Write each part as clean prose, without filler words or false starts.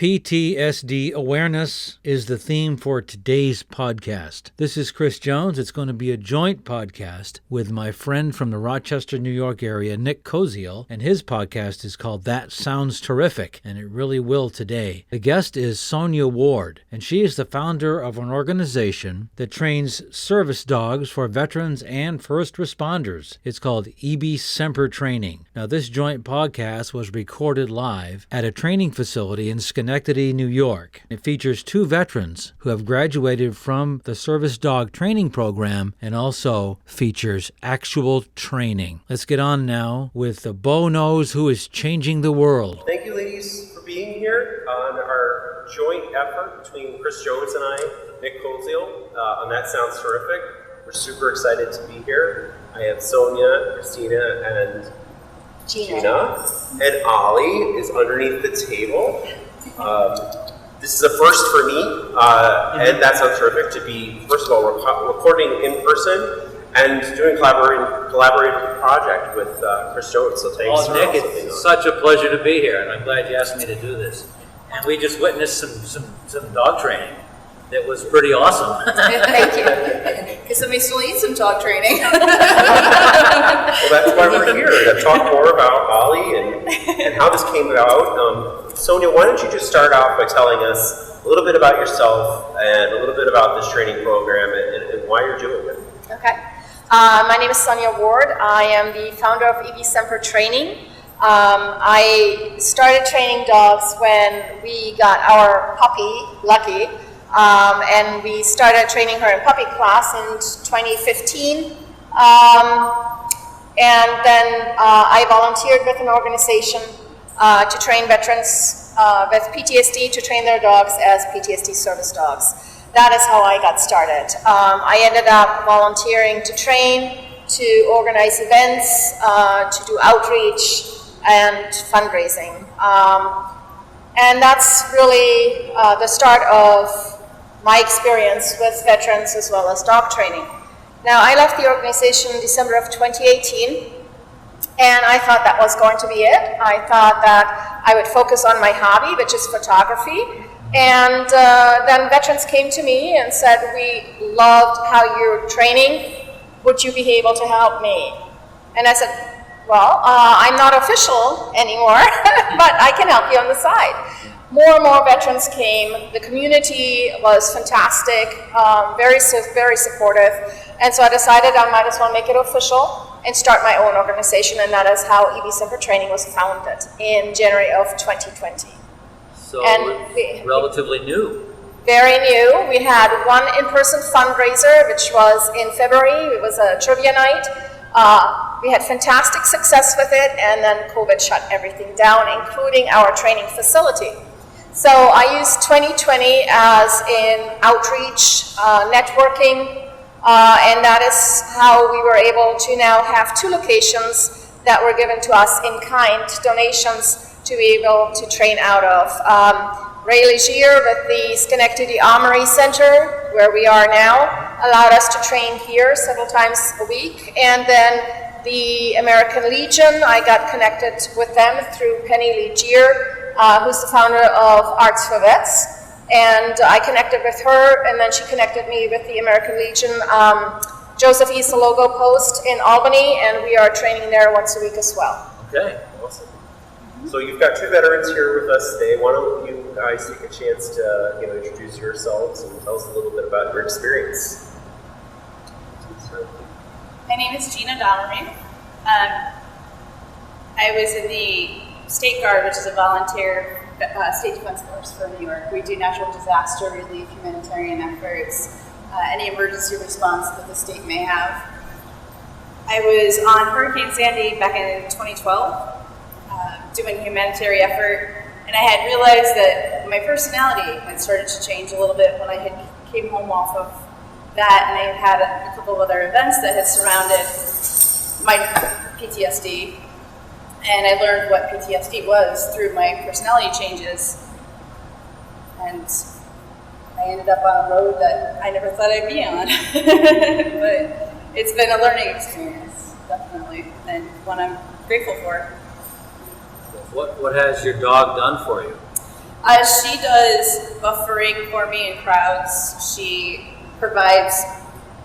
PTSD awareness is the theme for today's podcast. This is Chris Jones. It's going to be a joint podcast with my friend from the Rochester, New York area, Nick Koziel, and his podcast is called That Sounds Terrific, and it really will today. The guest is Sonia Ward, and she is the founder of an organization that trains service dogs for veterans and first responders. It's called EB Semper Training. Now, this joint podcast was recorded live at a training facility in Schenectady, New York. It features two veterans who have graduated from the service dog training program and also features actual training. Let's get on now with the Bo Knows Who is Changing the World. Thank you, ladies, for being here on our joint effort between Chris Jones and I, Nick Koziel, and That Sounds Terrific. We're super excited to be here. I have Sonia, Christina, and Gina. And Ollie is underneath the table. This is a first for me, and that sounds terrific to be, first of all, recording in person and doing a collaborative project with Chris Jones. So thanks for Nick, it's such a pleasure to be here, and I'm glad you asked me to do this. And we just witnessed some dog training that was pretty awesome. Thank you. Because we still need some dog training. Well, that's why we're here, to talk more about Ollie and how this came about. Sonia, why don't you just start off by telling us a little bit about yourself and a little bit about this training program and why you're doing it. Okay. My name is Sonia Ward. I am the founder of EB Semper Training. I started training dogs when we got our puppy, Lucky, and we started training her in puppy class in 2015. And then I volunteered with an organization to train veterans with PTSD to train their dogs as PTSD service dogs. That is how I got started. I ended up volunteering to train, to organize events, to do outreach and fundraising. And that's really the start of my experience with veterans as well as dog training. Now, I left the organization in December of 2018, and I thought that was going to be it. I thought that I would focus on my hobby, which is photography. And then veterans came to me and said, "We loved how you're training. Would you be able to help me?" And I said, "Well, I'm not official anymore, but I can help you on the side." More and more veterans came. The community was fantastic, very supportive. And so I decided I might as well make it official and start my own organization, and that is how EB Semper Training was founded in January of 2020. So relatively new. Very new. We had one in-person fundraiser, which was in February. It was a trivia night. We had fantastic success with it, and then COVID shut everything down, including our training facility. So I used 2020 as in outreach, networking, and that is how we were able to now have two locations that were given to us in kind, donations to be able to train out of. Ray Legier with the Schenectady Armory Center, where we are now, allowed us to train here several times a week. And then the American Legion, I got connected with them through Penny Legier, who's the founder of Arts for Vets. And I connected with her, and then she connected me with the American Legion. Joseph East, the logo post in Albany, and we are training there once a week as well. Okay. Awesome. So you've got two veterans here with us today. Why don't you guys take a chance to introduce yourselves and tell us a little bit about your experience. My name is Gina Dollery. I was in the State Guard, which is a volunteer state defense force for New York. We do natural disaster relief, humanitarian efforts, any emergency response that the state may have. I was on Hurricane Sandy back in 2012, doing a humanitarian effort, and I had realized that my personality had started to change a little bit when I had came home off of that, and I had a couple of other events that had surrounded my PTSD, and I learned what PTSD was through my personality changes, and I ended up on a road that I never thought I'd be on. But it's been a learning experience, definitely, and one I'm grateful for. What has your dog done for you? She does buffering for me in crowds. She provides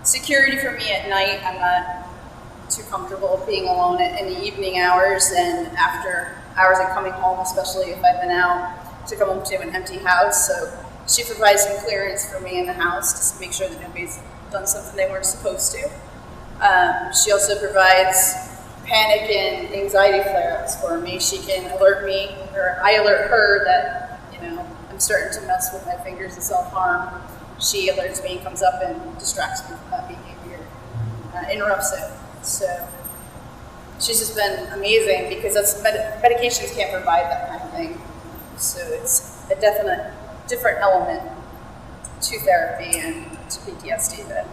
security for me at night. I'm not too comfortable being alone in the evening hours and after hours of coming home, especially if I've been out, to come home to an empty house. So she provides some clearance for me in the house just to make sure that nobody's done something they weren't supposed to. She also provides panic and anxiety flare-ups for me. She can alert me, or I alert her that, I'm starting to mess with my fingers and self-harm. She alerts me and comes up and distracts me from that behavior, interrupts it. So she's just been amazing because medications can't provide that kind of thing. So it's a definite different element to therapy and to PTSD that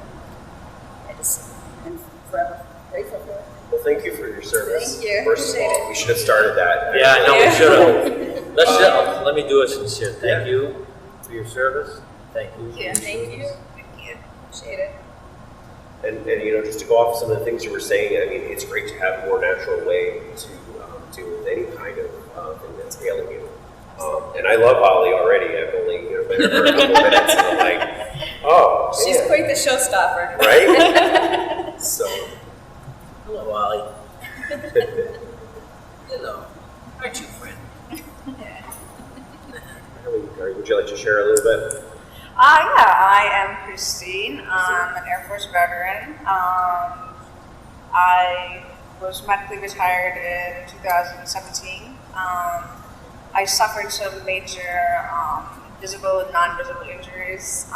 I just am forever grateful for. Well, thank you for your service. Thank you. First of Appreciate all, it. we should have started that. Yeah, I know we should have. Let me do a sincere thank Yeah. you for your service. Thank you. Yeah, thank you. Thank you. Appreciate it. And just to go off some of the things you were saying, I mean, it's great to have a more natural way to deal with any kind of thing that's ailing you. And I love Holly already. I've only been here for a couple minutes, and I'm like, oh, She's man. quite the showstopper. Right? So, Hello, Ollie. Hello. Aren't you friend? would you like to share a little bit? Yeah, I am Christine. I'm an Air Force veteran. I was medically retired in 2017. I suffered some major visible and non-visible injuries.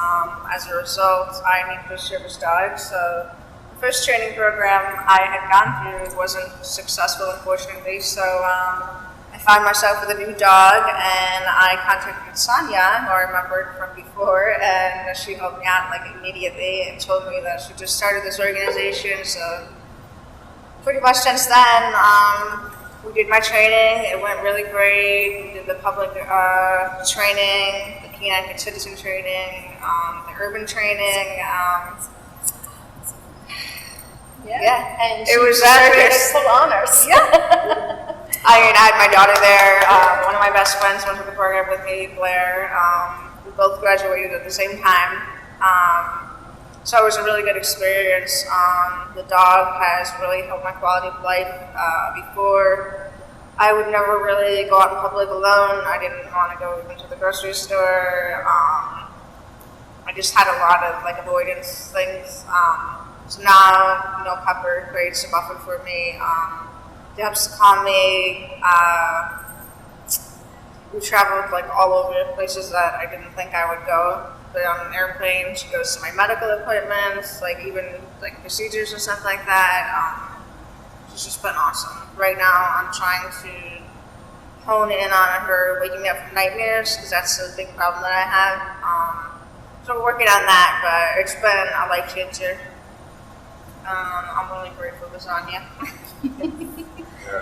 As a result, I named a service dog. So the first training program I had gone through wasn't successful, unfortunately. So I found myself with a new dog, and I contacted Sonia, who I remembered from before, and she helped me out immediately and told me that she just started this organization. So pretty much since then, we did my training. It went really great. We did the public training, the canine good citizen training, the urban training. And It was graduated fabulous. full honors. Yeah. I had my daughter there. One of my best friends went through the program with me, Blair. We both graduated at the same time. So it was a really good experience. The dog has really helped my quality of life. Before, I would never really go out in public alone. I didn't want to go even to the grocery store. I just had a lot of avoidance things. So now, Pepper creates a buffer for me. It helps to calm me. We traveled all over places that I didn't think I would go. But on an airplane, she goes to my medical appointments, even procedures and stuff like that. She's just been awesome. Right now, I'm trying to hone in on her waking me up from nightmares, because that's a big problem that I have. So we're working on that, but it's been a life changer. I'm really grateful to Sonia.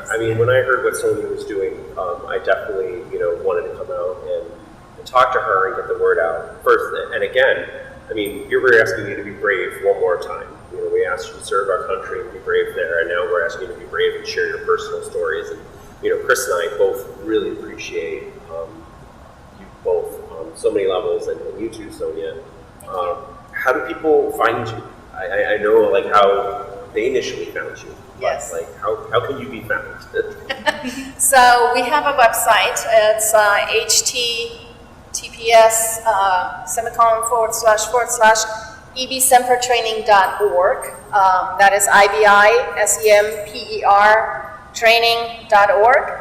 I mean, when I heard what Sonia was doing, I definitely, wanted to come out and talk to her and get the word out first. And again, I mean, you were asking you to be brave one more time. We asked you to serve our country and be brave there, and now we're asking you to be brave and share your personal stories. And Chris and I both really appreciate you both on so many levels, and you too, Sonia. How do people find you? I know how they initially found you. Yes. But how can you be found? So we have a website. It's https //ebsempertraining.org. That is IBISEMPER training.org.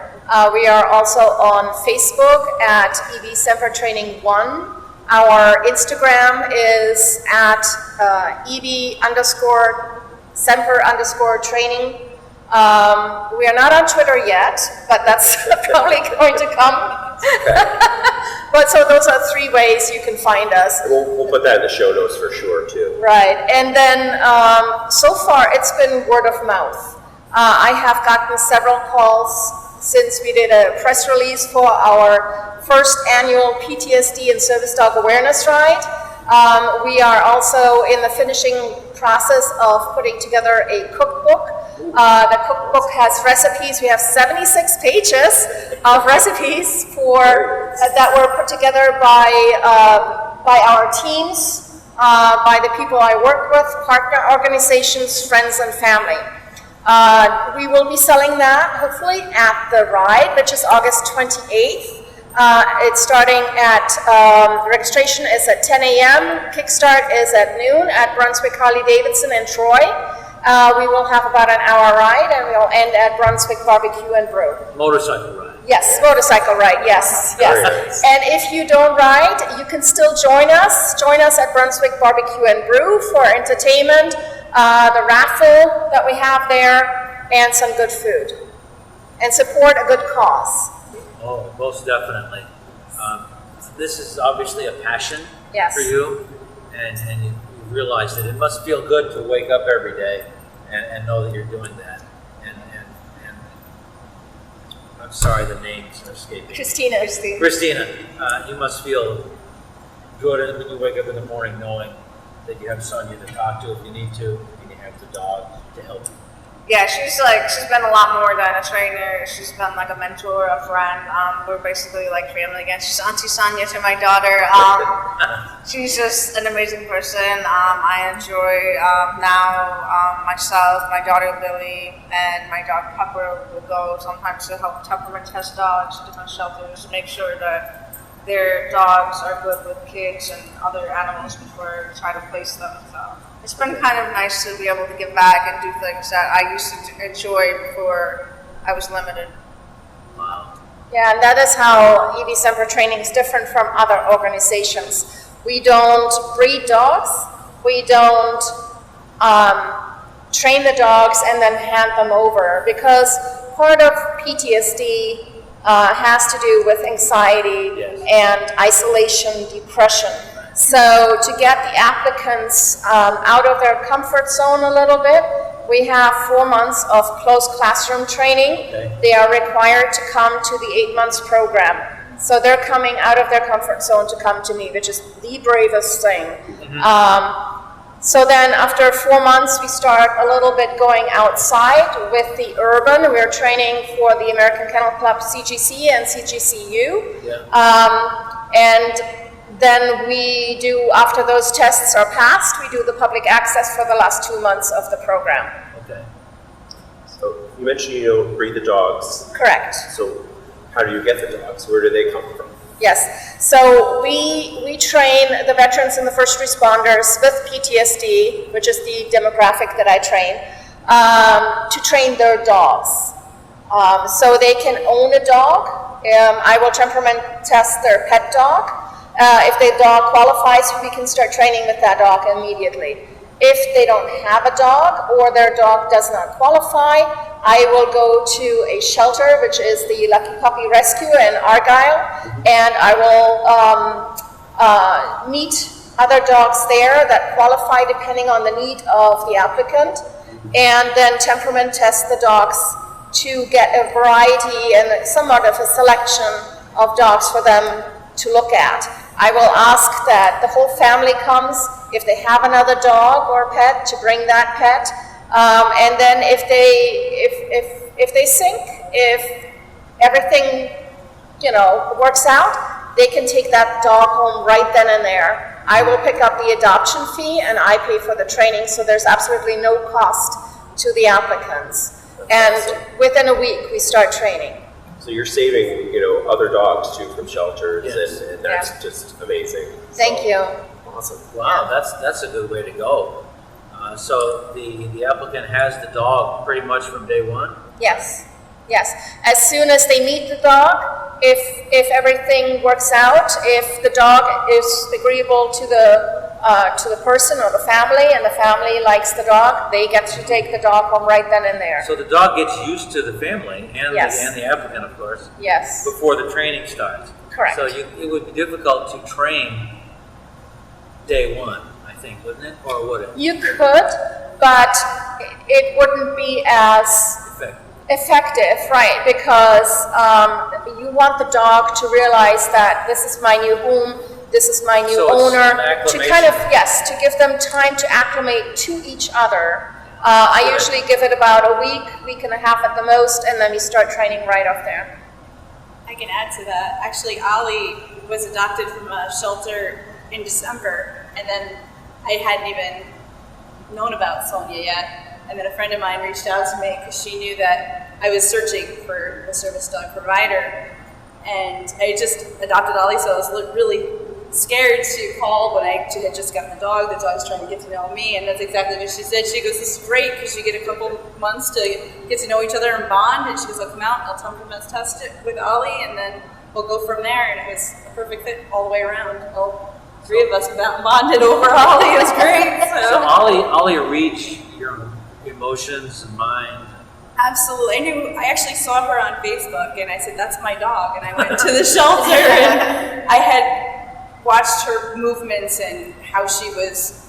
We are also on Facebook at EB Semper Training 1. Our Instagram is at EB_Semper_training. We are not on Twitter yet, but that's probably going to come. But so those are 3 ways you can find us. We'll put that in the show notes for sure too. Right, and then so far it's been word of mouth. I have gotten several calls since we did a press release for our first annual PTSD and Service Dog Awareness Ride. We are also in the finishing process of putting together a cookbook The cookbook has recipes. We have 76 pages of recipes that were put together by our teams, by the people I work with, partner organizations, friends, and family. We will be selling that hopefully at the ride, which is August 28th. It's starting at, registration is at 10 a.m. Kickstart is at noon at Brunswick Harley-Davidson in Troy. We will have about an hour ride, and we'll end at Brunswick Barbecue and Brew. Motorcycle ride. Yes, motorcycle ride, yes, yes. Nice. And if you don't ride, you can still join us. Join us at Brunswick Barbecue and Brew for entertainment, the raffle that we have there, and some good food. And support a good cause. Oh, most definitely. This is obviously a passion Yes. for you, and you realize that it must feel good to wake up every day and know that you're doing that. And I'm sorry, the names are escaping me. Christina. Christina, you must feel good when you wake up in the morning knowing that you have Sonia to talk to if you need to, and you have the dog to help you. Yeah, she's been a lot more than a trainer. She's been like a mentor, a friend. We're basically like family again. She's Auntie Sonia to my daughter. She's just an amazing person. I enjoy now myself, my daughter Lily, and my dog Pepper will go sometimes to help temperament test dogs, different shelters, to make sure that their dogs are good with kids and other animals before we try to place them. So it's been kind of nice to be able to give back and do things that I used to enjoy before I was limited. Wow. Yeah, and that is how EV Semper Training is different from other organizations. We don't breed dogs. We don't train the dogs and then hand them over, because part of PTSD has to do with anxiety Yes. and isolation, depression. So to get the applicants out of their comfort zone a little bit, we have 4 months of closed classroom training. Okay. They are required to come to the 8 months program. So they're coming out of their comfort zone to come to me, which is the bravest thing. So then after 4 months, we start a little bit going outside with the urban. We're training for the American Kennel Club CGC and CGCU. Yeah. And then we do, after those tests are passed, we do the public access for the last 2 months of the program. Okay. So you mentioned you don't breed the dogs. Correct. So how do you get the dogs? Where do they come from? Yes. So we train the veterans and the first responders with PTSD, which is the demographic that I train, to train their dogs. So they can own a dog. I will temperament test their pet dog. If the dog qualifies, we can start training with that dog immediately. If they don't have a dog or their dog does not qualify, I will go to a shelter, which is the Lucky Puppy Rescue in Argyle, and I will meet other dogs there that qualify depending on the need of the applicant, and then temperament test the dogs to get a variety and somewhat of a selection of dogs for them to look at. I will ask that the whole family comes, if they have another dog or pet, to bring that pet. And then if they sync, if everything, works out, they can take that dog home right then and there. I will pick up the adoption fee and I pay for the training, so there's absolutely no cost to the applicants. And within a week, we start training. So you're saving, other dogs too from shelters, Yes. and that's Yeah. just amazing. Thank you. Awesome. Wow, that's a good way to go. So the applicant has the dog pretty much from day one? Yes, yes. As soon as they meet the dog, if everything works out, if the dog is agreeable to the person or the family, and the family likes the dog, they get to take the dog home right then and there. So the dog gets used to the family and, Yes. the applicant, of course, Yes, before the training starts. correct. So it would be difficult to train day one, I think, wouldn't it? Or would it? You could, but it wouldn't be as Effective. effective, right? Because you want the dog to realize that this is my new home, this is my new So it's owner. an To acclimation. kind of, yes, to give them time to acclimate to each other. I usually give it about a week and a half at the most, and then we start training right off there. I can add to that. Actually, Ollie was adopted from a shelter in December, and then I hadn't even known about Sonia yet. And then a friend of mine reached out to me because she knew that I was searching for a service dog provider. And I just adopted Ollie, so I was really scared to call when I had just gotten the dog. The dog's trying to get to know me, and that's exactly what she said. She goes, "This is great because you get a couple months to get to know each other and bond." And she goes, "I'll come out, I'll temperament test it with Ollie, and then we'll go from there." And it was a perfect fit all the way around. All three of us bonded over Ollie. It was great. So Ollie reached your emotions and mind. Absolutely. I actually saw her on Facebook, and I said, "That's my dog." And I went to the shelter, and I had watched her movements and how she was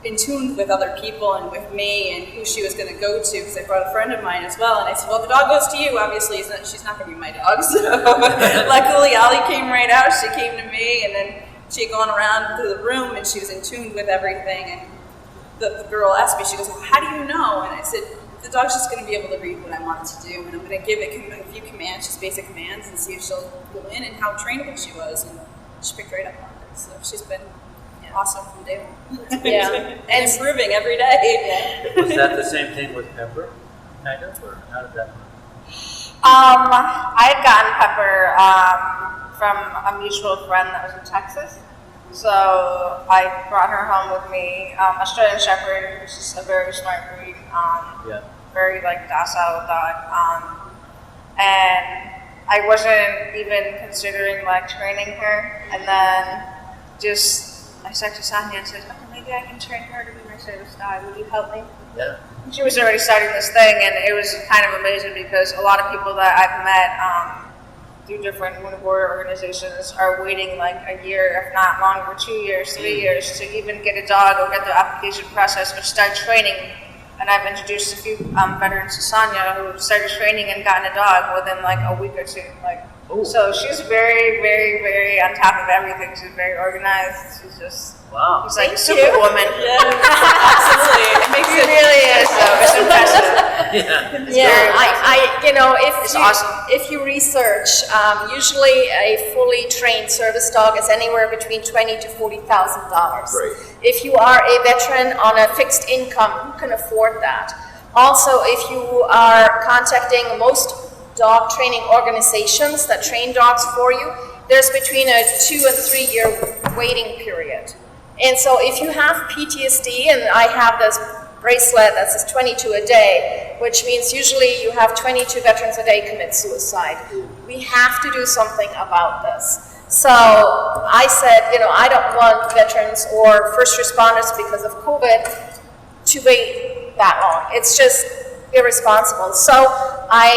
in tune with other people and with me and who she was going to go to, because I brought a friend of mine as well. And I said, "Well, the dog goes to you. Obviously, she's not going to be my dog." So luckily, Ollie came right out. She came to me, and then she had gone around to the room, and she was in tune with everything. And the girl asked me, she goes, "Well, how do you know?" And I said, "The dog's just going to be able to read what I want it to do, and I'm going to give it a few commands, just basic commands, and see if she'll go in," and how trainable she was. And she picked right up on it. So she's been awesome from day one. Yeah. And improving every day. Was that the same thing with Pepper, kind of, or how did that work? I had gotten Pepper from a mutual friend that was in Texas. So I brought her home with me. Australian Shepherd, which is a very smart breed, very docile dog. And I wasn't even considering training her. And then I said to Sonia, I said, "Oh, maybe I can train her to be my service dog. Would you help me?" Yeah. She was already starting this thing, and it was kind of amazing because a lot of people that I've met through different wounded warrior organizations are waiting a year, if not longer, 2 years, 3 years to even get a dog or get the application process or start training. And I've introduced a few veterans to Sonia who started training and gotten a dog within a week or two. So she's very, very, very on top of everything. She's very organized. She's just she's like a superwoman. Yeah, absolutely. It makes She really is. So it's impressive. It's awesome. If you research, usually a fully trained service dog is anywhere between $20,000 to $40,000. Right. If you are a veteran on a fixed income, you can afford that. Also, if you are contacting most dog training organizations that train dogs for you, there's between a 2 and 3 year waiting period. And so if you have PTSD, and I have this bracelet that says 22 a day, which means usually you have 22 veterans a day commit suicide. We have to do something about this. So I said, I don't want veterans or first responders because of COVID to wait that long. It's just irresponsible. So I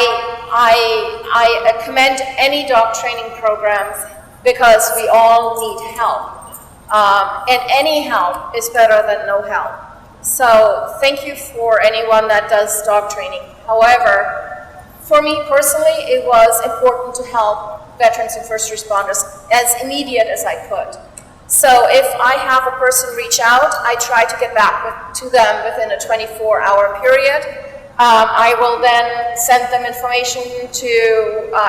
commend any dog training programs because we all need help. And any help is better than no help. So thank you for anyone that does dog training. However, for me personally, it was important to help veterans and first responders as immediate as I could. So if I have a person reach out, I try to get back to them within a 24-hour period. I will then send them information to,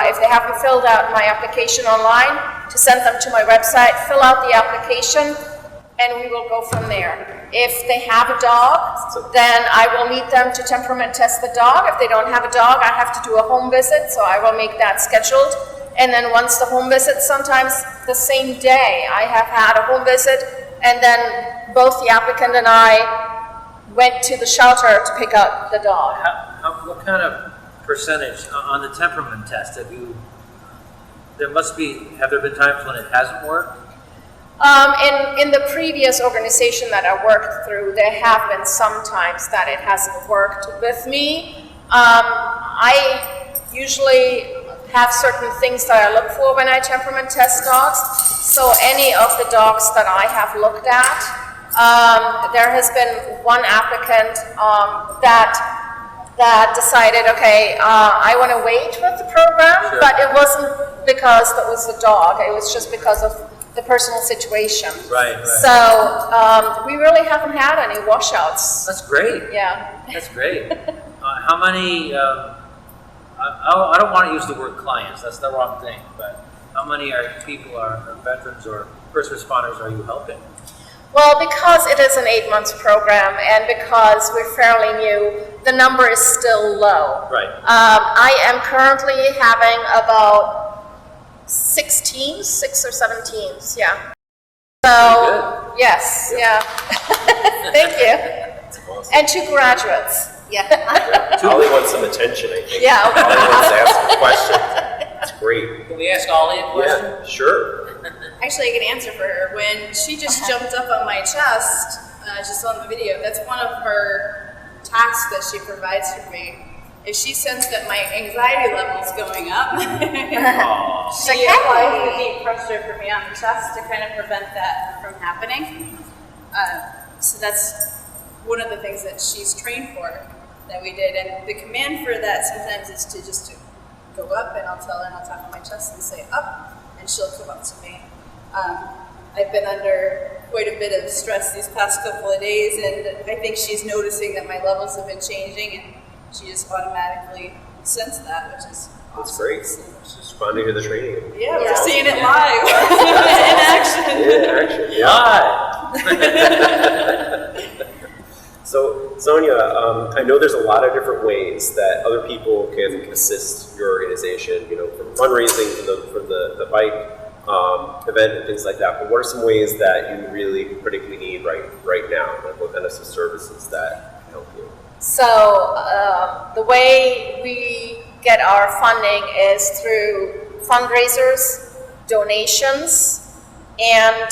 if they haven't filled out my application online, to send them to my website, fill out the application, and we will go from there. If they have a dog, then I will meet them to temperament test the dog. If they don't have a dog, I have to do a home visit, so I will make that scheduled. And then once the home visit, sometimes the same day, I have had a home visit, and then both the applicant and I went to the shelter to pick up the dog. What kind of percentage on the temperament test have there been times when it hasn't worked? In the previous organization that I worked through, there have been some times that it hasn't worked. With me, I usually have certain things that I look for when I temperament test dogs. So any of the dogs that I have looked at, there has been one applicant that decided, okay, I want to wait with the program, Sure. but it wasn't because that was the dog. It was just because of the personal situation. Right. So we really haven't had any washouts. That's great. Yeah. That's great. How many? I don't want to use the word clients. That's the wrong thing. But how many people are veterans or first responders are you helping? Well, because it is an 8-month program and because we're fairly new, the number is still low. Right. I am currently having about 6 or 7 teams, yeah. So, yes, yeah. Thank you. That's awesome. And 2 graduates. Yeah. Ollie wants some attention, I think. Yeah, okay. Ollie wants to ask some questions. It's great. Can we ask Ollie a question? Yeah, sure. Actually, I can answer for her. When she just jumped up on my chest, just on the video, that's one of her tasks that she provides for me. If she sensed that my anxiety level's going up, she applies the deep pressure for me on the chest to kind of prevent that from happening. So that's one of the things that she's trained for that we did. And the command for that sometimes is to just go up, and I'll tell her, and I'll tap on my chest and say up, and she'll come up to me. I've been under quite a bit of stress these past couple of days, and I think she's noticing that my levels have been changing, and she just automatically sensed that, which is That's awesome. great. Just responding to the training. Yeah, we're seeing it live in action. Yeah, actually. Yeah. So, Sonia, I know there's a lot of different ways that other people can assist your organization, from fundraising for the bike event and things like that. But what are some ways that you really critically need right now? Like what kind of services that help you? So the way we get our funding is through fundraisers, donations, and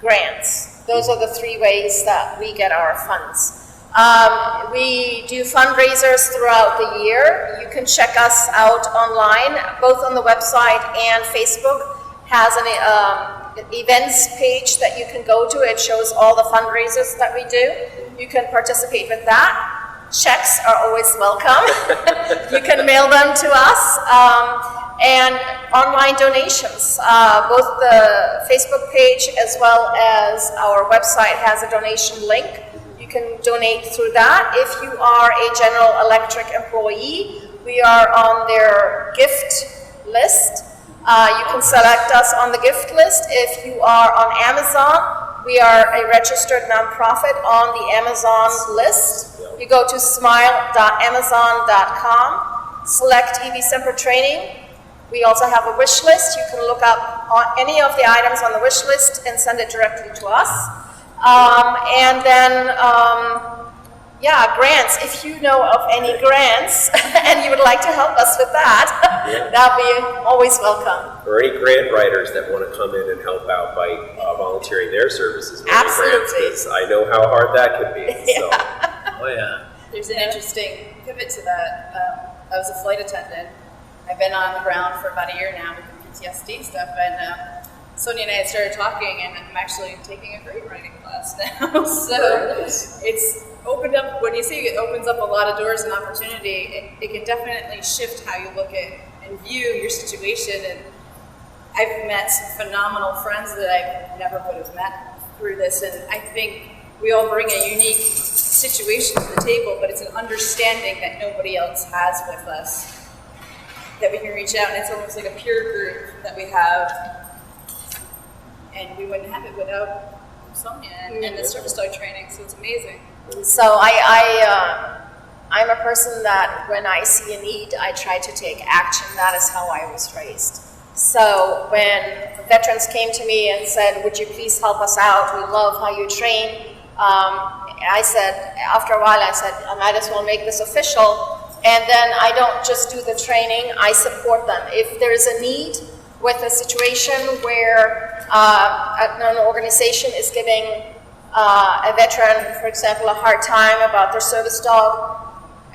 grants. Those are the 3 ways that we get our funds. We do fundraisers throughout the year. You can check us out online, both on the website and Facebook has an events page that you can go to. It shows all the fundraisers that we do. You can participate with that. Checks are always welcome. You can mail them to us. And online donations. Both the Facebook page as well as our website has a donation link. You can donate through that. If you are a General Electric employee, we are on their gift list. You can select us on the gift list. If you are on Amazon, we are a registered nonprofit on the Amazon list. You go to smile.amazon.com, select EV Semper Training. We also have a wish list. You can look up any of the items on the wish list and send it directly to us. And then, grants. If you know of any grants and you would like to help us with that, that'd be always welcome. Or any grant writers that want to come in and help out by volunteering their services. Absolutely. Grants, I know how hard that could be. So. Oh yeah. There's an interesting pivot to that. I was a flight attendant. I've been on the ground for about a year now with the PTSD stuff, and Sonia and I had started talking, and I'm actually taking a grade writing class now. So it's opened up, when you say it opens up a lot of doors and opportunity, it can definitely shift how you look at and view your situation. And I've met some phenomenal friends that I never would have met through this, and I think we all bring a unique situation to the table, but it's an understanding that nobody else has with us, that we can reach out, and it's almost like a peer group that we have, and we wouldn't have it without Sonia and the service dog training, so it's amazing. So I'm a person that when I see a need, I try to take action. That is how I was raised. So when veterans came to me and said, would you please help us out? We love how you train. I said, after a while, I said, I might as well make this official. And then I don't just do the training, I support them. If there's a need with a situation where an organization is giving a veteran, for example, a hard time about their service dog,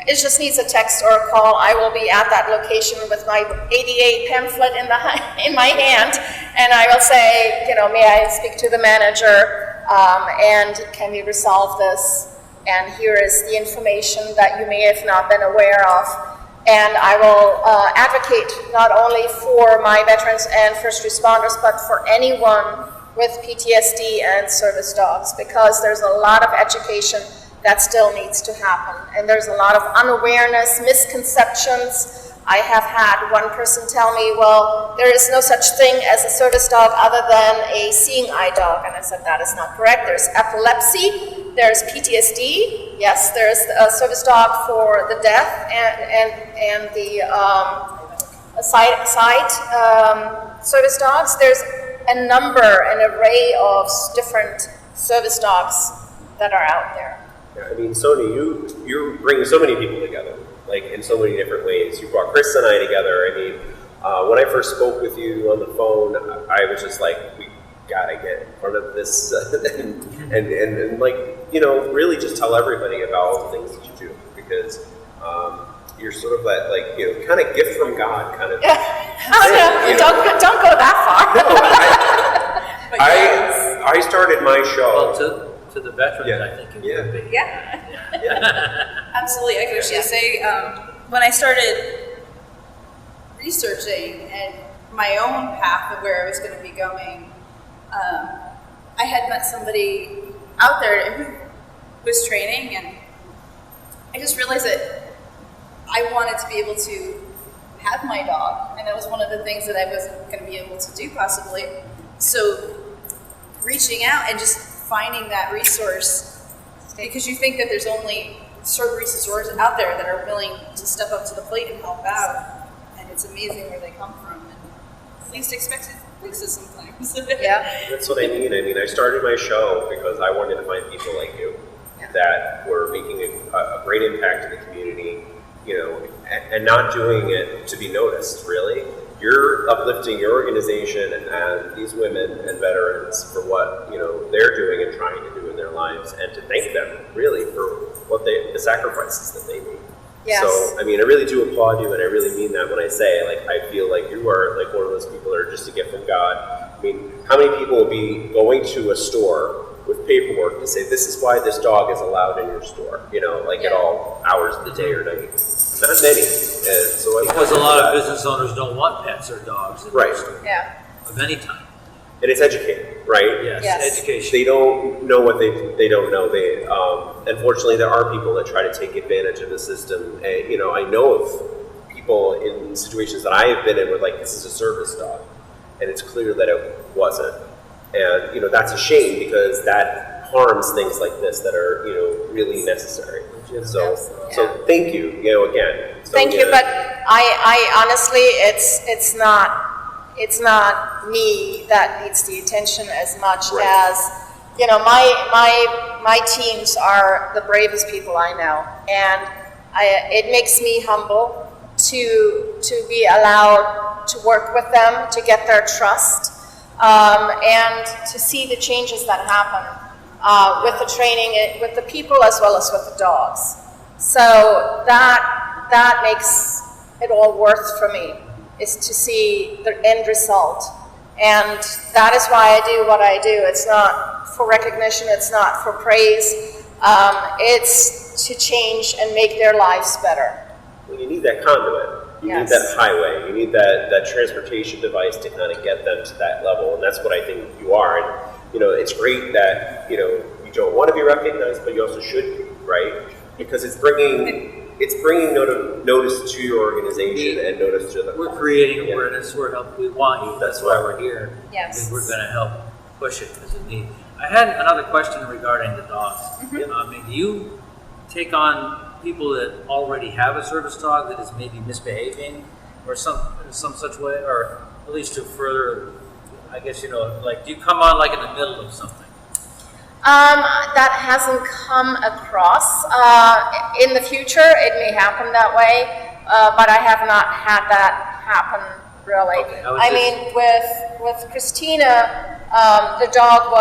it just needs a text or a call. I will be at that location with my ADA pamphlet in my hand, and I will say, may I speak to the manager, and can we resolve this? And here is the information that you may have not been aware of. And I will advocate not only for my veterans and first responders, but for anyone with PTSD and service dogs, because there's a lot of education that still needs to happen. And there's a lot of unawareness, misconceptions. I have had one person tell me, well, there is no such thing as a service dog other than a seeing eye dog. And I said, that is not correct. There's epilepsy, there's PTSD. Yes, there's a service dog for the deaf and the sight service dogs. There's a number, an array of different service dogs that are out there. Yeah, I mean, Sonia, you bring so many people together, like in so many different ways. You brought Chris and I together. I mean, when I first spoke with you on the phone, I was just like, we gotta get in front of this and like, you know, really just tell everybody about all the things that you do, because you're sort of that, like, you know, kind of gift from God kind of thing. Don't go that far. No, I started my show. Well, to the veterans, I think it would be. Yeah. Absolutely. I could actually say, when I started researching and my own path of where I was going to be going, I had met somebody out there who was training, and I just realized that I wanted to be able to have my dog, and that was one of the things that I wasn't going to be able to do possibly. So reaching out and just finding that resource, because you think that there's only certain resources out there that are willing to step up to the plate and help out, and it's amazing where they come from, and least expected places sometimes. Yeah. That's what I mean. I mean, I started my show because I wanted to find people like you that were making a great impact in the community, you know, and not doing it to be noticed, really. You're uplifting your organization and these women and veterans for what, you know, they're doing and trying to do in their lives, and to thank them, really, for what the sacrifices that they made. Yes. So, I mean, I really do applaud you, and I really mean that when I say, like, I feel like you are, like, one of those people that are just a gift from God. I mean, how many people will be going to a store with paperwork to say, this is why this dog is allowed in your store, you know, like at all hours of the day or night? Not many. And so Because a lot of business owners don't want pets or dogs in their store Yeah. of any kind. And it's educating, right? Yes. Education. They don't know what they don't know. They unfortunately, there are people that try to take advantage of the system. And, you know, I know of people in situations that I have been in where, like, this is a service dog, and it's clear that it wasn't. And, you know, that's a shame, because that harms things like this that are, you know, really necessary. So thank you, you know, again. Thank you, but I honestly, it's not me that needs the attention as much as, you know, my teams are the bravest people I know, and it makes me humble to be allowed to work with them, to get their trust, and to see the changes that happen with the training, with the people as well as with the dogs. So that makes it all worth for me, is to see the end result. And that is why I do what I do. It's not for recognition, it's not for praise, it's to change and make their lives better. Well, you need that conduit. You need that highway. You need that transportation device to kind of get them to that level. And that's what I think you are. And, you know, it's great that, you know, you don't want to be recognized, but you also should be, right? Because it's bringing notice to your organization and notice to the. We're creating awareness. We want you. That's why we're here. Yes. And we're going to help push it because it needs. I had another question regarding the dogs. I mean, do you take on people that already have a service dog that is maybe misbehaving or some such way, or at least to further, I guess, you know, like, do you come on like in the middle of something? That hasn't come across. In the future, it may happen that way, but I have not had that happen really. Okay, I mean, with Christina, the dog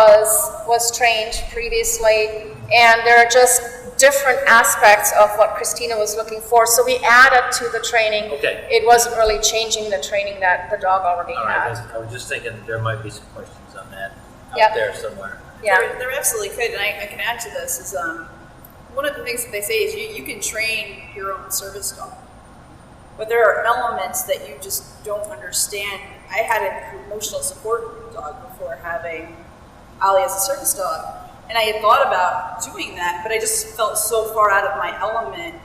was trained previously, and there are just different aspects of what Christina was looking for. So we added to the training. Okay. It wasn't really changing the training that the dog already All had. right, I was just thinking there might be some questions on that out Yep. there somewhere. Yeah. There absolutely could, and I can add to this, is one of the things that they say is you can train your own service dog. but there are elements that you just don't understand. I had an emotional support dog before having Ollie as a service dog, and I had thought about doing that, but I just felt so far out of my element.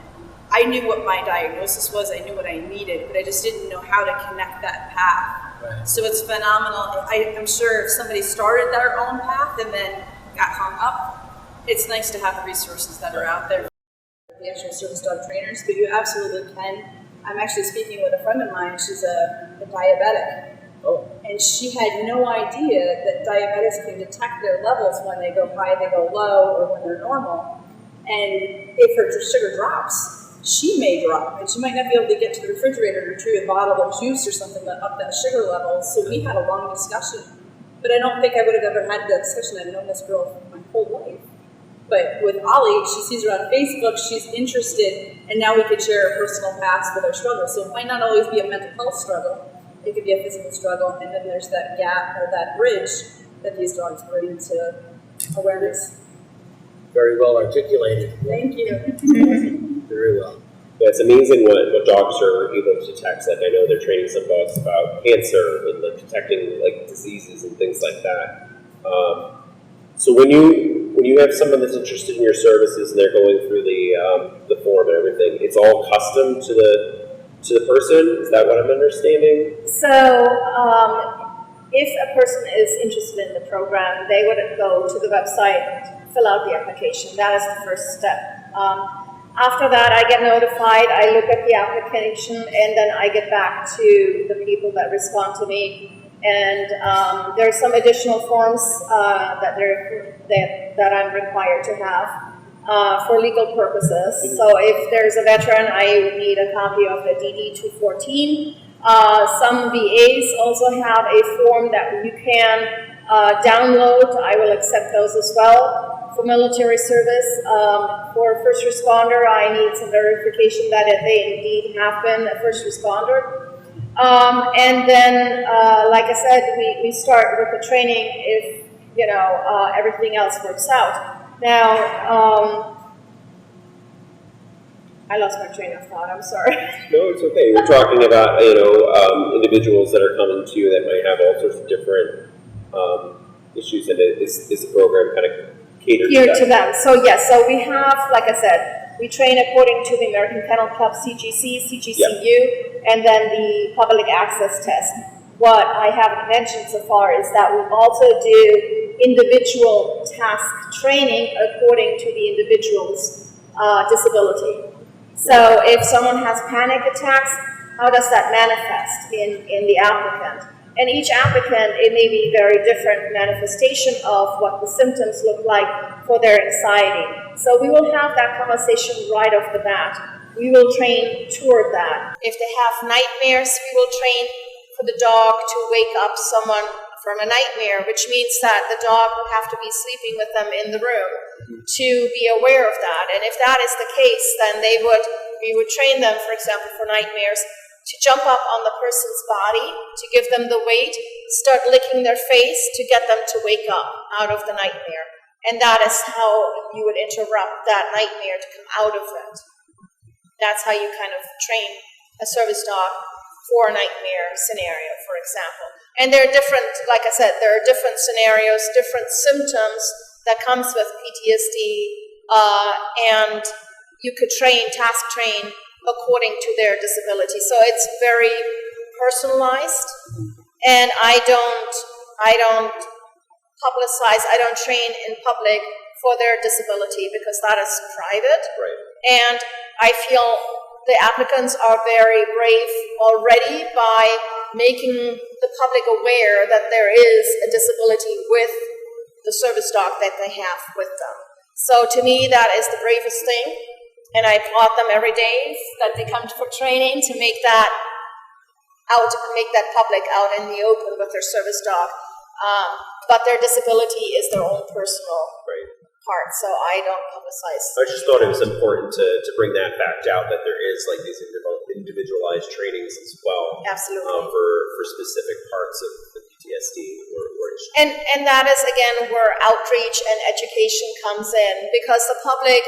I knew what my diagnosis was, I knew what I needed, but I just didn't know how to connect that path. Right. So it's phenomenal. I'm sure if somebody started their own path and then got hung up, it's nice to have the resources that are out there. The actual service dog trainers, but you absolutely can. I'm actually speaking with a friend of mine, she's a diabetic. Oh. And she had no idea that diabetics can detect their levels when they go high, they go low, or when they're normal. And if her sugar drops, she may drop, and she might not be able to get to the refrigerator to retrieve a bottle of juice or something that up that sugar level. So we had a long discussion. But I don't think I would have ever had that discussion. I've known this girl my whole life. But with Ollie, she sees her on Facebook, she's interested, and now we could share our personal paths with our struggles. So it might not always be a mental health struggle, it could be a physical struggle, and then there's that gap or that bridge that these dogs bring to awareness. Very well articulated. Thank you. Very well. Yeah, it's amazing what dogs are able to detect. Like I know they're training some dogs about cancer and like detecting like diseases and things like that. So when you have someone that's interested in your services and they're going through the form and everything, it's all custom to the person. Is that what I'm understanding? So, if a person is interested in the program, they would go to the website, fill out the application. That is the first step. After that, I get notified, I look at the application, and then I get back to the people that respond to me. And there are some additional forms that I'm required to have for legal purposes. So if there's a veteran, I would need a copy of the DD-214. Some VAs also have a form that you can download. I will accept those as well. For military service, for first responder, I need some verification that they indeed have been a first responder. And then, like I said, we start with the training if, everything else works out. Now, I lost my train of thought, I'm sorry. No, it's okay. We're talking about, individuals that are coming to you that might have all sorts of different issues, and is the program kind of catered to them. So yes, so we have, like I said, we train according to the American Kennel Club CGC, CGCU, and then the public access test. What I haven't mentioned so far is that we also do individual task training according to the individual's disability. So if someone has panic attacks, how does that manifest in the applicant? And each applicant, it may be very different manifestation of what the symptoms look like for their anxiety. So we will have that conversation right off the bat. We will train toward that. If they have nightmares, we will train for the dog to wake up someone from a nightmare, which means that the dog will have to be sleeping with them in the room to be aware of that. And if that is the case, then we would train them, for example, for nightmares, to jump up on the person's body, to give them the weight, start licking their face to get them to wake up out of the nightmare. And that is how you would interrupt that nightmare to come out of it. That's how you kind of train a service dog for a nightmare scenario, for example. And there are different, like I said, there are different scenarios, different symptoms that comes with PTSD, and you could task train according to their disability. So it's very personalized, and I don't publicize, I don't train in public for their disability because that is private. Right. And I feel the applicants are very brave already by making the public aware that there is a disability with the service dog that they have with them. So to me, that is the bravest thing. And I applaud them every day that they come for training to make that public out in the open with their service dog. But their disability is their own personal part, so I don't publicize. I just thought it was important to bring that fact out, that there is like these individualized trainings as well. Absolutely. For specific parts of the PTSD or and that is again where outreach and education comes in, because the public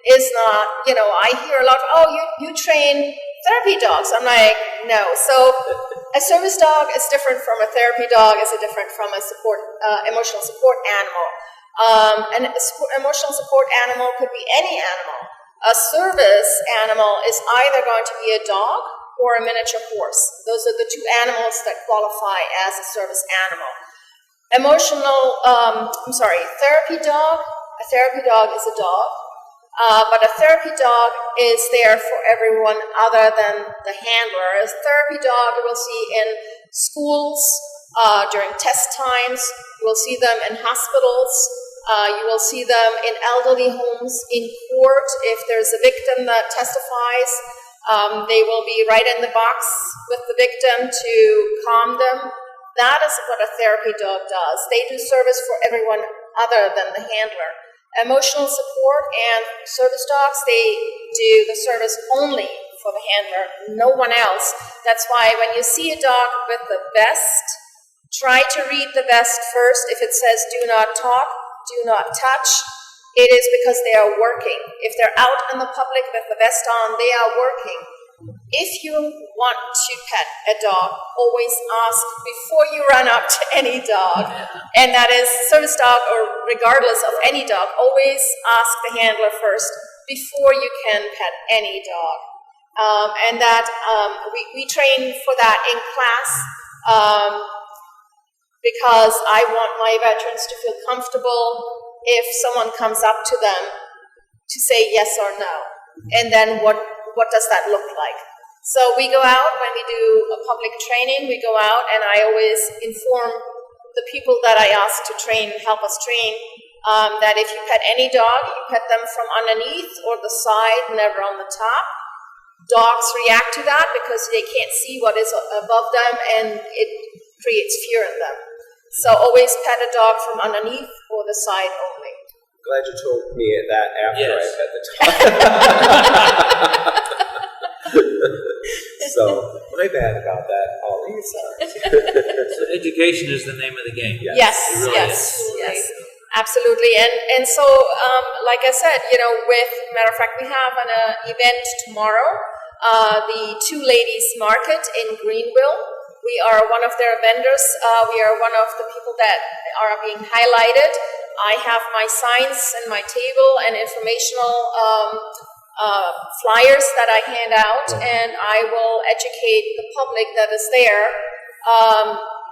is not, I hear a lot, you train therapy dogs. I'm like, no. So a service dog is different from a therapy dog, is different from a emotional support animal. Emotional support animal could be any animal. A service animal is either going to be a dog or a miniature horse. Those are the two animals that qualify as a service animal. Therapy dog. A therapy dog is a dog. But a therapy dog is there for everyone other than the handler. A therapy dog you will see in schools during test times. You will see them in hospitals. You will see them in elderly homes, in court. If there's a victim that testifies, they will be right in the box with the victim to calm them. That is what a therapy dog does. They do service for everyone other than the handler. Emotional support and service dogs, they do the service only for the handler, no one else. That's why when you see a dog with the vest, try to read the vest first. If it says do not talk, do not touch, it is because they are working. If they're out in the public with the vest on, they are working. If you want to pet a dog, always ask before you run up to any dog. And that is service dog or regardless of any dog, always ask the handler first before you can pet any dog. And that we train for that in class because I want my veterans to feel comfortable if someone comes up to them to say yes or no. And then what does that look like? So we go out, when we do a public training, we go out and I always inform the people that I ask to help us train, that if you pet any dog, you pet them from underneath or the side, never on the top. Dogs react to that because they can't see what is above them and it creates fear in them. So always pet a dog from underneath or the side only. Glad you told me that after I pet the dog. So, my bad about that, Ollie. Sorry. So education is the name of the game. Yes, It really is. yes, absolutely. And so, like I said, matter of fact, we have an event tomorrow, the Two Ladies Market in Greenville. We are one of their vendors. We are one of the people that are being highlighted. I have my signs and my table and informational flyers that I hand out, and I will educate the public that is there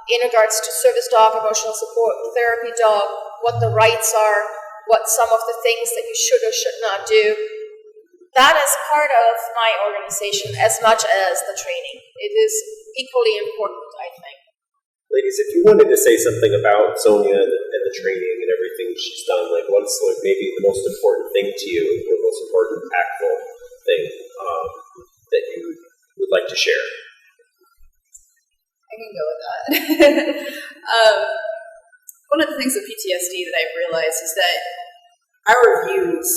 in regards to service dog, emotional support, therapy dog, what the rights are, what some of the things that you should or should not do. That is part of my organization as much as the training. It is equally important, I think. Ladies, if you wanted to say something about Sonia and the training and everything she's done, like what's maybe the most important thing to you, or the most important impactful thing that you would like to share? I can go with that. One of the things with PTSD that I've realized is that our views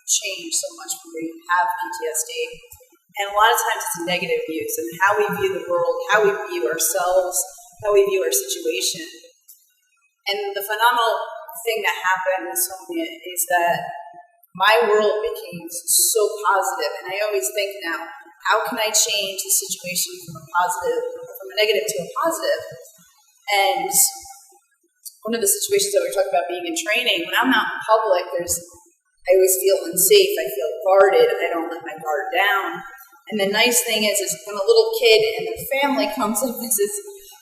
change so much when we have PTSD. And a lot of times it's negative views, and how we view the world, how we view ourselves, how we view our situation. And the phenomenal thing that happened with Sonia is that my world became so positive, and I always think now, how can I change the situation from a negative to a positive? And one of the situations that we're talking about being in training, when I'm out in public, I always feel unsafe, I feel guarded, I don't let my guard down. And the nice thing is when a little kid and their family comes up and says,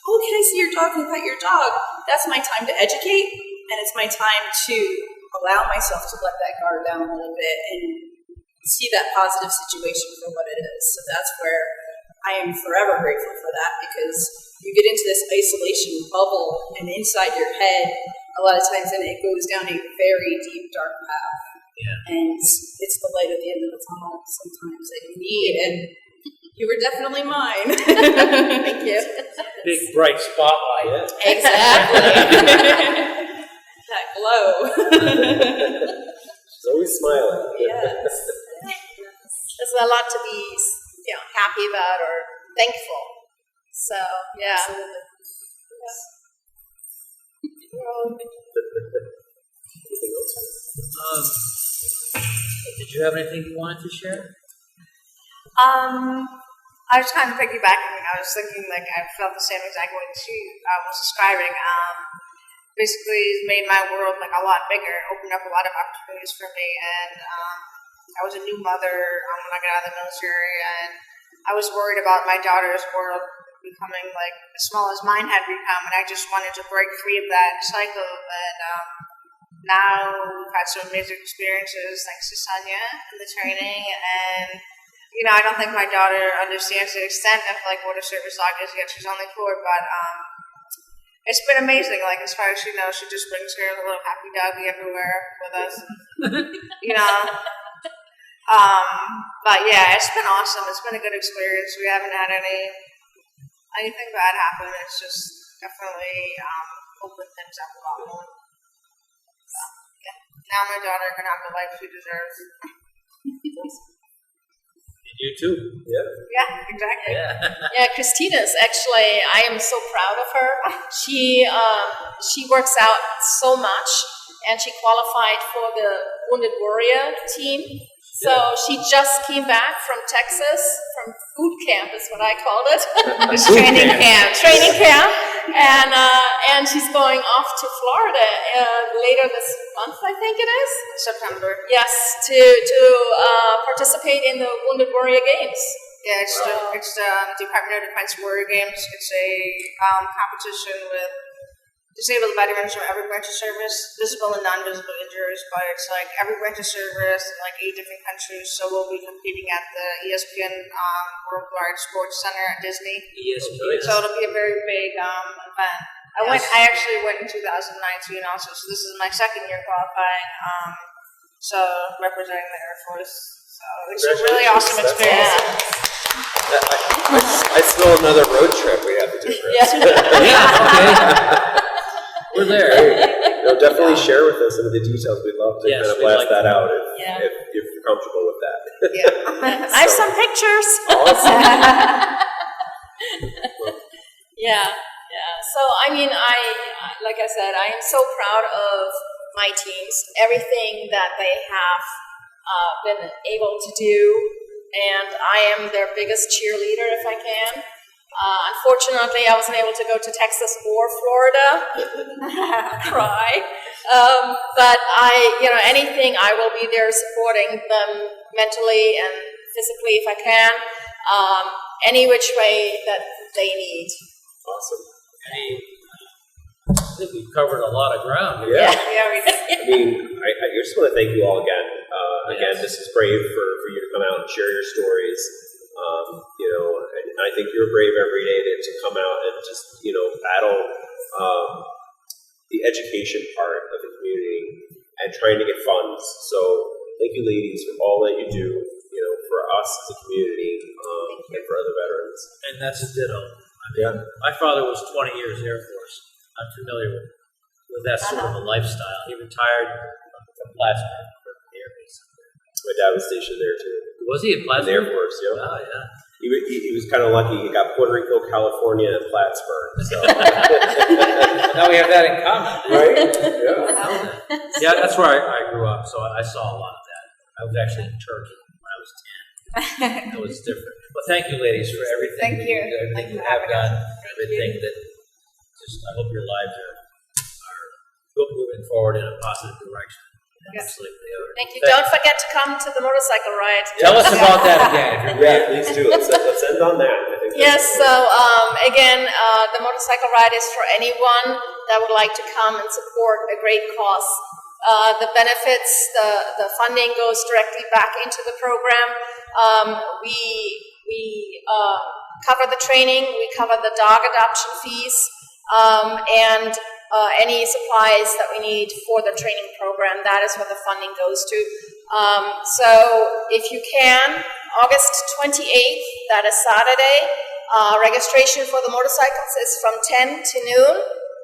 "Oh, can I see your dog? Can I pet your dog?" That's my time to educate, and it's my time to allow myself to let that guard down a little bit and see that positive situation for what it is. So that's where I am forever grateful for that, because you get into this isolation bubble, and inside your head, a lot of times, then it goes down a very deep, dark path. Yeah. And it's the light at the end of the tunnel sometimes that you need, and you were definitely mine. Thank you. Big bright spotlight. Exactly. That glow. She's always smiling. Yes. There's a lot to be happy about or thankful. So, yeah. Did you have anything you wanted to share? I was kind of piggybacking. I was thinking, like, I felt the same exact way she was describing. Basically, it's made my world, like, a lot bigger, opened up a lot of opportunities for me, and I was a new mother when I got out of the military, and I was worried about my daughter's world becoming, like, as small as mine had become, and I just wanted to break free of that cycle, and now we've had some amazing experiences thanks to Sonia and the training, and you know, I don't think my daughter understands the extent of like what a service dog is yet. She's only 4, but it's been amazing. Like as far as she knows, she just brings her little happy doggy everywhere with us. You know. But yeah, it's been awesome. It's been a good experience. We haven't had anything bad happen. It's just definitely opened things up a lot more. So yeah, now my daughter can have the life she deserves. You too. Yeah, exactly. Yeah, Christina's actually, I am so proud of her. She works out so much, and she qualified for the Wounded Warrior team. So she just came back from Texas, from boot camp is what I called it. It's training camp. Training camp, and she's going off to Florida later this month, I think it is. September. Yes, to participate in the Wounded Warrior Games. Yeah, it's the Department of Defense Warrior Games. It's a competition with disabled veterans from every branch of service, visible and non-visible injuries, but it's like every branch of service in like 8 different countries. So we'll be competing at the ESPN Worldwide Sports Center at Disney. ESPN. So it'll be a very big event. I actually went in 2019 also, so this is my 2nd year qualifying. So representing the Air Force. So it's a really awesome experience. I still another road trip we have to do. Chris. Okay. We're there. No, definitely share with us some of the details. We'd love to Yes, kind of we'd blast like that to. out if you're comfortable with that. Yeah. I have some pictures. Awesome. Yeah. So, I mean, I like I said, I am so proud of my teams, everything that they have been able to do, and I am their biggest cheerleader if I can. Unfortunately, I wasn't able to go to Texas or Florida. Cry. But anything, I will be there supporting them mentally and physically if I can, any which way that they need. Awesome. I think we've covered a lot of ground here. Yeah. Yeah, we did. I mean, I just want to thank you all again. Again, this is brave for you to come out and share your stories. And I think you're brave every day to come out and just, battle the education part of the community and trying to get funds. So thank you, ladies, for all that you do, for us as a community and for other veterans. And that's a ditto. My father was 20 years Air Force. I'm familiar with that sort of a lifestyle. He retired from Plattsburgh for the Air Base. My dad was stationed there too. Was he at Plattsburgh? In the Air Force, yeah. Oh, yeah. He was kind of lucky. He got Puerto Rico, California, and Plattsburgh. So. Now we have that in common. Right? Yeah. Yeah, that's where I grew up, so I saw a lot of that. I was actually in Turkey when I was 10. That was different. Well, thank you, ladies, for everything. Thank you. Everything you have done. Everything that I hope your lives are moving forward in a positive direction. Absolutely. Thank you. Don't forget to come to the motorcycle ride. Tell us about that again. Yeah, please do. Let's end on that. I think Yes, so again, the motorcycle ride is for anyone that would like to come and support a great cause. The benefits, the funding goes directly back into the program. We cover the training, we cover the dog adoption fees, and any supplies that we need for the training program. That is what the funding goes to. So if you can, August 28th, that is Saturday, registration for the motorcycles is from 10 to noon.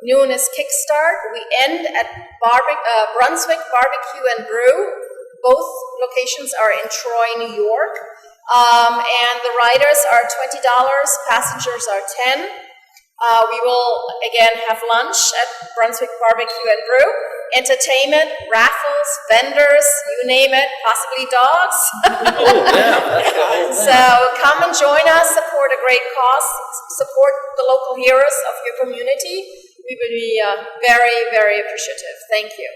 Noon is kickstart. We end at Brunswick Barbecue and Brew. Both locations are in Troy, New York. And the riders are $20, passengers are $10. We will again have lunch at Brunswick Barbecue and Brew, entertainment, raffles, vendors, you name it, possibly dogs. Oh, yeah, that's the whole thing. So come and join us, support a great cause, support the local heroes of your community. We would be very, very appreciative. Thank you.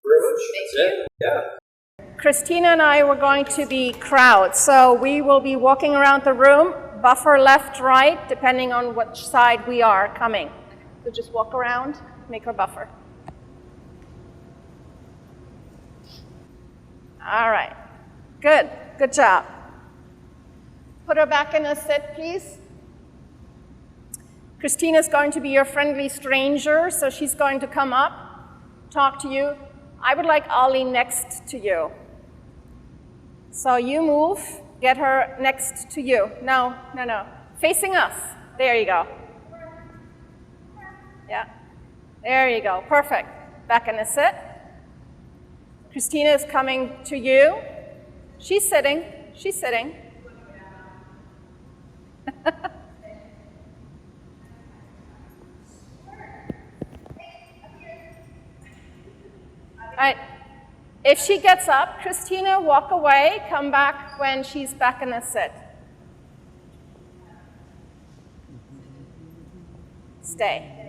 Very much. That's it. Yeah. Christina and I were going to be crowd, so we will be walking around the room, buffer left, right, depending on which side we are coming. So just walk around, make her buffer. All right, good job. Put her back in a sit, please. Christina's going to be your friendly stranger, so she's going to come up, talk to you. I would like Ollie next to you. So you move, get her next to you. No. Facing us. There you go. Yeah. There you go. Perfect. Back in a sit. Christina is coming to you. She's sitting. All right. If she gets up, Christina, walk away, come back when she's back in the sit. Stay.